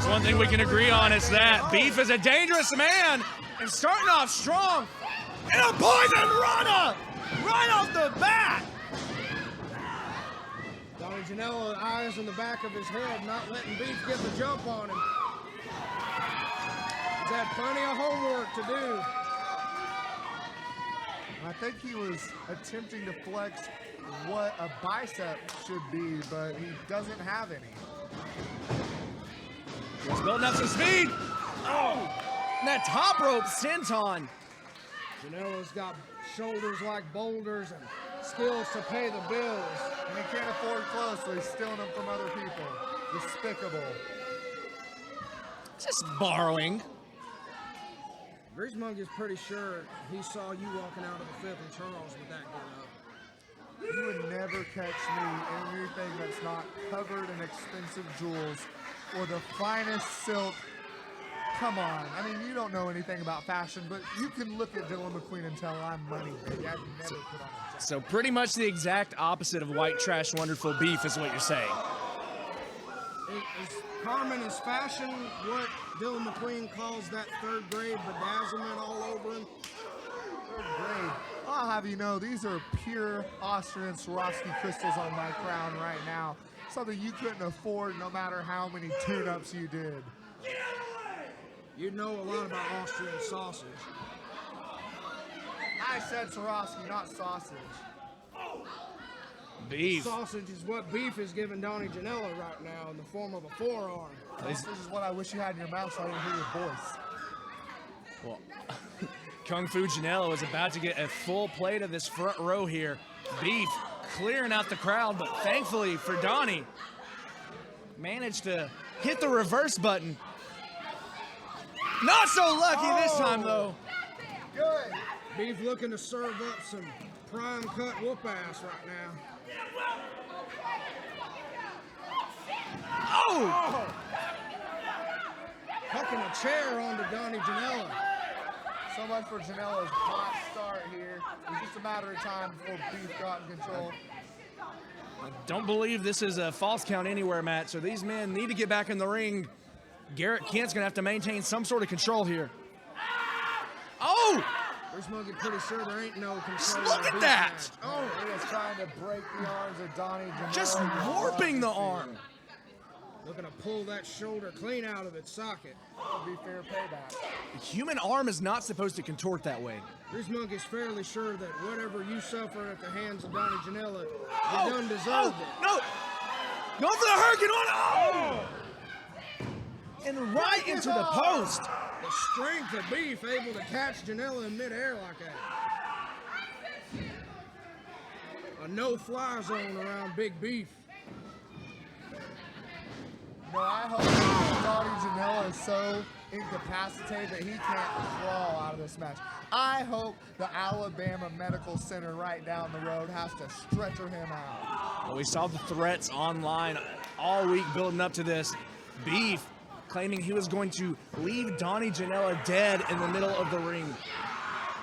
There's one thing we can agree on, it's that Beef is a dangerous man and starting off strong. And a poison runner right off the bat. Donnie Janela, eyes in the back of his head, not letting Beef get the jump on him. He's had plenty of homework to do. I think he was attempting to flex what a bicep should be, but he doesn't have any. He's building up some speed. Oh, and that top rope senton. Janela's got shoulders like boulders and skills to pay the bills. And he can't afford clothes, so he's stealing them from other people. Despicable. Just borrowing. Grease Monkey's pretty sure he saw you walking out of the Fifth and Charles with that get up. You would never catch me in anything that's not covered in expensive jewels or the finest silk. Come on. I mean, you don't know anything about fashion, but you can look at Dylan McQueen and tell I'm money, baby. I'd never put on a jacket. So pretty much the exact opposite of white trash wonderful beef is what you're saying. Is Carmen is fashion what Dylan McQueen calls that third grade bedazzlement all over him? Third grade. I'll have you know, these are pure Austrian Swarovski crystals on my crown right now. Something you couldn't afford no matter how many tune-ups you did. You know a lot about Austrian sausage. I said Swarovski, not sausage. Beef. Sausage is what Beef is giving Donnie Janela right now in the form of a forearm. This is what I wish you had in your mouth so I didn't hear your voice. Well, Kung Fu Janela is about to get a full plate of this front row here. Beef clearing out the crowd, but thankfully for Donnie, managed to hit the reverse button. Not so lucky this time, though. Good. Beef looking to serve up some prime cut whoop ass right now. Oh! Hucking a chair onto Donnie Janela. So much for Janela's hot start here. It was just a matter of time before Beef got in control. I don't believe this is a false count anywhere, Matt, so these men need to get back in the ring. Garrett Kent's going to have to maintain some sort of control here. Oh! Grease Monkey pretty sure there ain't no control. Just in look the at Beef that! match. Oh, he is trying to break the arms of Donnie Janela. Just warping the arm. Looking to pull that shoulder clean out of its socket. That would be fair payback. The human arm is not supposed to contort that way. Grease Monkey's fairly sure that whatever you suffer at the hands of Donnie Janela, you done deserved it. No! Going for the hurricane on! Oh! And right into the post. The strength of Beef able to catch Janela in midair like that. A no-fly zone around Big Beef. No, I hope Donnie Janela is so incapacitated that he can't crawl out of this match. I hope the Alabama Medical Center right down the road has to stretcher him out. Well, we saw the threats online all week building up to this. Beef claiming he was going to leave Donnie Janela dead in the middle of the ring.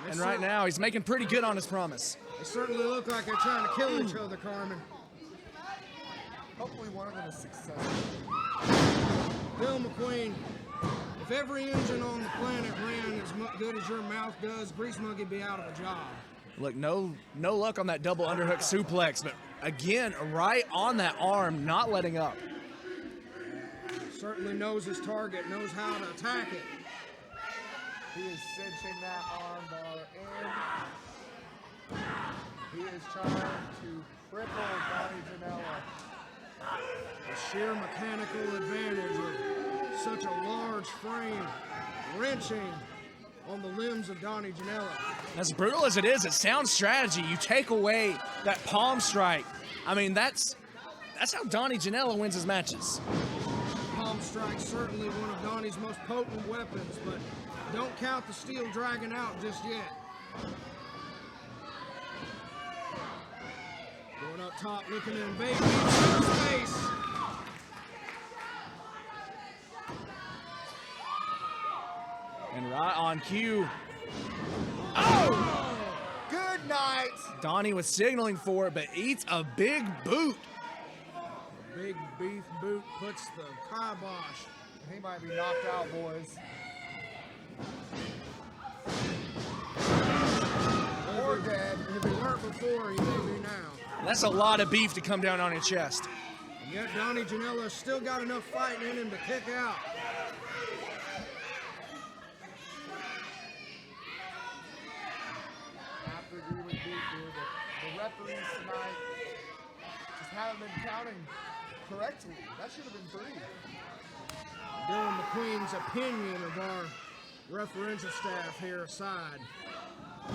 And right now, he's making pretty good on his promise. They certainly look like they're trying to kill each other, Carmen. Hopefully one of them is successful. Bill McQueen, if every engine on the planet ran as good as your mouth does, Grease Monkey would be out of a job. Look, no luck on that double underhook suplex, but again, right on that arm, not letting up. Certainly knows his target, knows how to attack it. He is cinching that arm bar in. He is trying to cripple Donnie Janela. The sheer mechanical advantage of such a large frame wrenching on the limbs of Donnie Janela. As brutal as it is, it's sound strategy. You take away that palm strike. I mean, that's how Donnie Janela wins his matches. Palm strike certainly one of Donnie's most potent weapons, but don't count the steel dragon out just yet. Going up top, looking to invade Beef's space. And right on cue. Oh! Good night! Donnie was signaling for it, but eats a big boot. Big Beef boot puts the kibosh He might be knocked out, boys. Or dead. If he weren't before, he may be now. That's a lot of beef to come down on your chest. And yet Donnie Janela still got enough fighting in him to kick out. I have to agree with Beef here. The referees tonight just haven't been counting correctly. That should have been 3. Dylan McQueen's opinion of our referential staff here aside.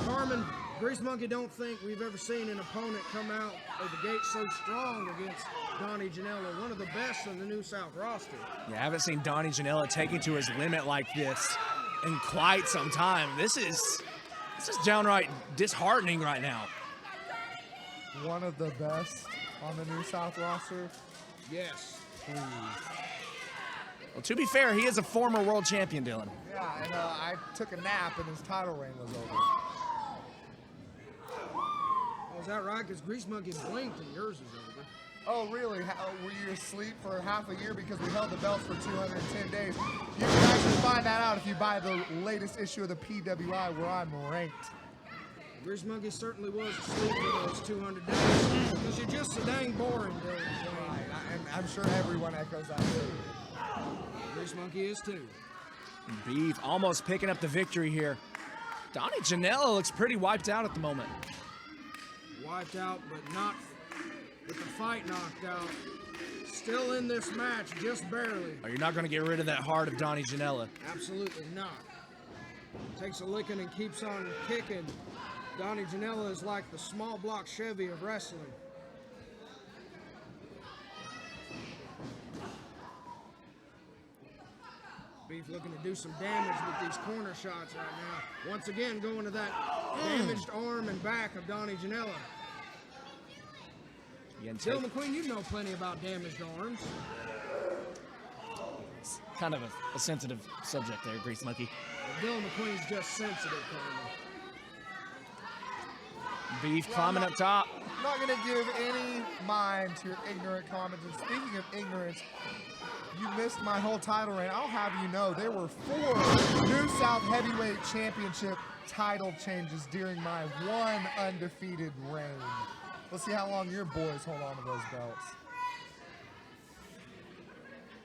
Carmen, Grease Monkey don't think we've ever seen an opponent come out of the gate so strong against Donnie Janela, one of the best in the New South roster. Yeah, I haven't seen Donnie Janela taking to his limit like this in quite some time. This is downright disheartening right now. One of the best on the New South roster. Yes. Please. Well, to be fair, he is a former world champion, Dylan. Yeah, and I took a nap and his title reign was over. Oh, is that right? Because Grease Monkey blinked and yours is over. Oh, really? Were you asleep for half a year because we held the belts for 210 days? You can actually find that out if you buy the latest issue of the PWI where I'm ranked. Grease Monkey certainly was asleep for those 200 days. Because you're just so dang boring, Dylan McQueen. And I'm sure everyone echoes that too. Grease Monkey is too. Beef almost picking up the victory here. Donnie Janela looks pretty wiped out at the moment. Wiped out, but not with the fight knocked out. Still in this match, just barely. Oh, you're not going to get rid of that heart of Donnie Janela. Absolutely not. Takes a licking and keeps on kicking. Donnie Janela is like the small block Chevy of wrestling. Beef looking to do some damage with these corner shots right now. Once again, going to that damaged arm and back of Donnie Janela. Dylan McQueen, you know plenty about damaged arms. It's kind of a sensitive subject there, Grease Monkey. Dylan McQueen's just sensitive, Carmen. Beef climbing up top. I'm not going to give any mind to your ignorant comments. And speaking of ignorance, you missed my whole title reign. I'll have you know there were 4 New South Heavyweight Championship title changes during my one undefeated reign. Let's see how long your boys hold on to those belts.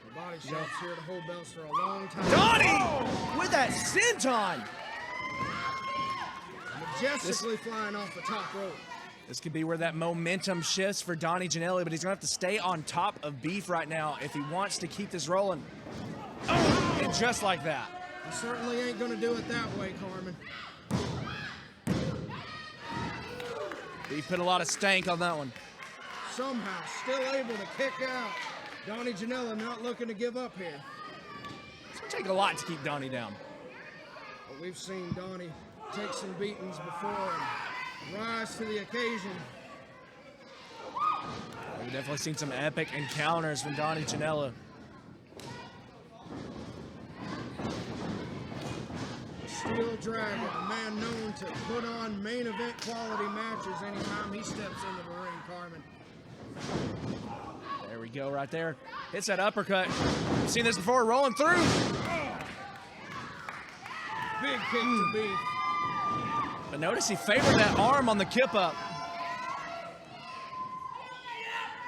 The body shop's here to hold belts for a long time. Donnie with that senton. Majestically flying off the top rope. This could be where that momentum shifts for Donnie Janela, but he's going to have to stay on top of Beef right now if he wants to keep this rolling. Oh, and just like that. He certainly ain't going to do it that way, Carmen. Beef put a lot of stank on that one. Somehow, still able to kick out. Donnie Janela not looking to give up here. It's going to take a lot to keep Donnie down. But we've seen Donnie take some beatings before and rise to the occasion. We've definitely seen some epic encounters from Donnie Janela. Steel Dragon, a man known to put on main event quality matches anytime he steps into the ring, Carmen. There we go, right there. Hits that uppercut. We've seen this before, rolling through. Big kick to Beef. But notice he favored that arm on the kip up.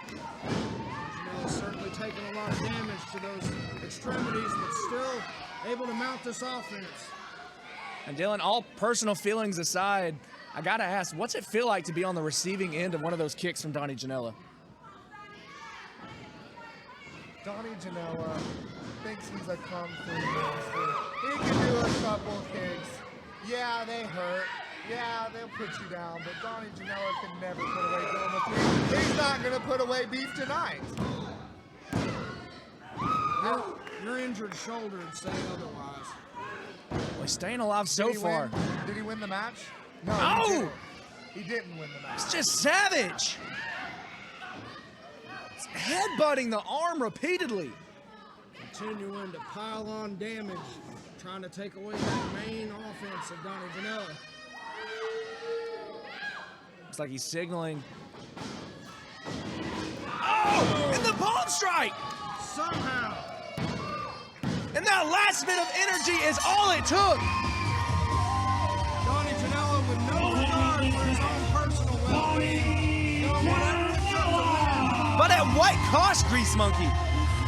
Janela's certainly taking a lot of damage to those extremities, but still able to mount this offense. And Dylan, all personal feelings aside, I gotta ask, what's it feel like to be on the receiving end of one of those kicks from Donnie Janela? Donnie Janela thinks he's a kung fu master. He can do a couple kicks. Yeah, they hurt. Yeah, they'll put you down. But Donnie Janela can never put away Dylan McQueen. He's not going to put away Beef tonight. Your injured shoulder would say otherwise. Well, he's staying alive so far. Did he win the match? No. Oh! He didn't win the match. It's just savage. It's headbutting the arm repeatedly. Continuing to pile on damage, trying to take away that main offense of Donnie Janela. Looks like he's signaling. Oh! And the bomb strike! Somehow, that last bit of energy is all it took. Donnie Janela with no regard for his own personal well-being. Doing whatever it took to win. But at what cost, Grease Monkey?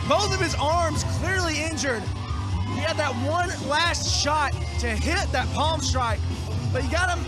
Both of his arms clearly injured. He had that one last shot to hit that palm strike, but he got him